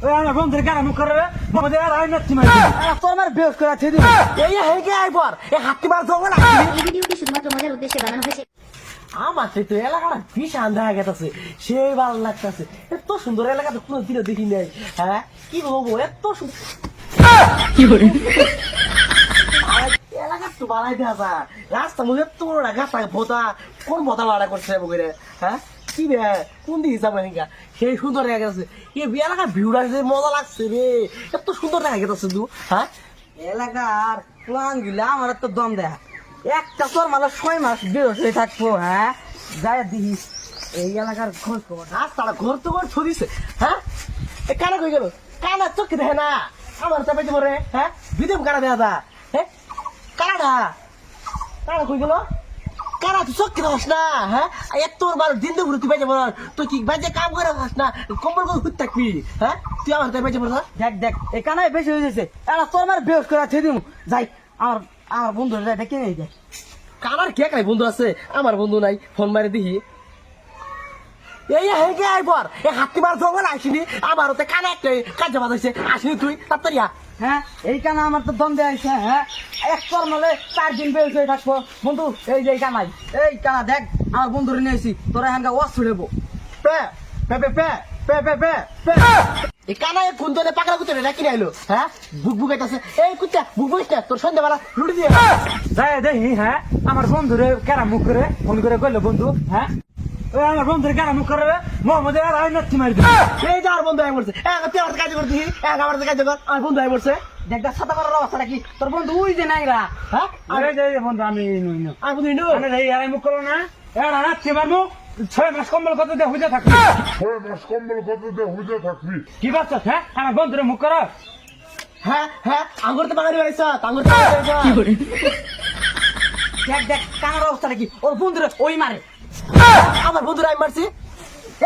আমার বন্ধুর গাড়ি মুখ করে আমাদের আর আইন নাচ্ছি মারি তোর আমার বেশ করে আছে এই হেগে আইবার এই হাতি মার জঙ্গল এই ভিডিওটি শুধুমাত্র মজার উদ্দেশ্যে বানানো হয়েছে। আমার তো এলাকাটা বিশাল দেখা গেছে সেই ভালো লাগতেছে এত সুন্দর এলাকা তো কোনো দিনও দেখি নাই। হ্যাঁ কি বলবো এত সুন্দর এলাকা তো বাড়াই দেওয়া যায় রাস্তা মধ্যে এত বড় গাছ ভোতা কোন ভোতা ভাড়া করছে বলে। হ্যাঁ কি রে কোন দিকে যাবো এখানকা সেই সুন্দর দেখা গেছে এই এলাকার ভিউটা মজা লাগছে রে এত সুন্দর দেখা গেছে তুই। হ্যাঁ এলাকার প্লান গিলা আমার তো দম দেয় একটা তোর মানে 6 মাস বেরোস হয়ে থাকবো। হ্যাঁ যাই দিস এই এলাকার খোঁজ খবর রাস্তাটা ঘর তো ঘর ছড়িয়েছে। হ্যাঁ এ কানা কই গেল কানা চোখে দেখে না আমার চাপে দিব রে। হ্যাঁ বিদেব কানা দেয়া যা হ্যাঁ কানা কানা কই গেল কানা তুই চোখে দেখাস না। হ্যাঁ এত বার দিন তো ঘুরতে পাইছে বল তুই কি বাজে কাম করে খাস না কম্বল করে ঘুরতে থাকবি। হ্যাঁ তুই আমার চাপে দিব দেখ দেখ এই কানাই বেশি হয়ে যাচ্ছে এরা তোর আমার বেশ করে ছেড়ে দিব যাই আমার আমার বন্ধু ডেকে নিয়ে যায় কানার কে কাই বন্ধু আছে আমার বন্ধু নাই ফোন মারে দিহি এই হেগে আইবার এই হাতি মার জঙ্গল আসিনি আমার ওতে কানা একটা কাজে বাজাইছে আসিনি তুই তাড়াতাড়ি হ্যাঁ এই কানা আমার তো দম দেয় আছে। হ্যাঁ এক তোর মানে 4 দিন বেশ হয়ে থাকবো বন্ধু এই যে কানাই এই কানা দেখ আমার বন্ধুরে নিয়েছি তোরা এখানকার ওয়াশ ছুড়েবো পে পে পে পে পে পে পে পে এই কানা এই কোন দলে পাকড়া কুতরে ডাকি আইলো। হ্যাঁ বুক বুকাইতাছে এই কুত্তা বুক বুকিস না তোর সন্ধ্যাবেলা রুটি দিয়ে যাই দেখি। হ্যাঁ আমার বন্ধুরে কেরা মুখ করে ফোন করে কইলো বন্ধু। হ্যাঁ আমার বন্ধুরে কেরা মুখ করে মোহাম্মদের আর আইন নাচ্ছি মারি এই যে আর বন্ধু আই পড়ছে তুই আমার কাজ করছিস আমার কাজ কর আমার বন্ধু আই পড়ছে দেখ দেখ ছাতা করার অবস্থা নাকি তোর বন্ধু উই যে নাই রা। হ্যাঁ আরে যে বন্ধু আমি আর বন্ধু ইনু আরে এই আর মুখ করো না এরা নাচ্ছি মারবো 6 মাস কম্বল কত দিয়ে হুজে থাকবি 6 মাস কম্বল কত দিয়ে হুজে থাকবি কি বাচ্চা। হ্যাঁ আমার বন্ধুরে মুখ করো। হ্যাঁ হ্যাঁ আঙ্গুর তো বাঙালি বাড়িছ আঙ্গুর তো কি করে দেখ দেখ কানার অবস্থা নাকি ওর বন্ধুরে ওই মারে আমার বন্ধুরা আমি মারছি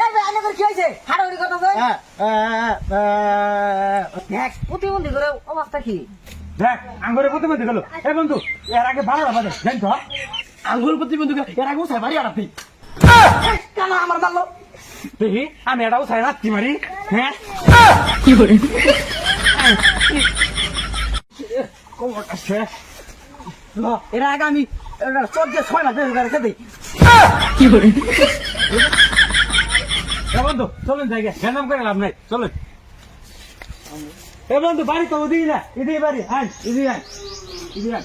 এই ভাই আনে করে কি হইছে হাড়াহাড়ি কথা কই দেখ প্রতিবন্ধী করে অবস্থা কি দেখ আঙ্গুরে প্রতিবন্ধী গেল এই বন্ধু এর আগে ভালো বাজে জান তো আঙ্গুর প্রতিবন্ধী এর আগে উঠাই মারি আড়াতি কেন আমার মারলো দেখি আমি এটা উঠাই রাত্রি মারি। হ্যাঁ কি করে কোমর আছে এর আগে আমি 6 মাস রেখে দিই কি করে বন্ধু চলেন জায়গা ধ্যান করে লাভ নাই চলেন এ বন্ধু বাড়ি তো ওদিকে না এদিকে বাড়ি আইন এদিকে আইন এদিকে আইন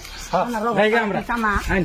জায়গা আমরা আইন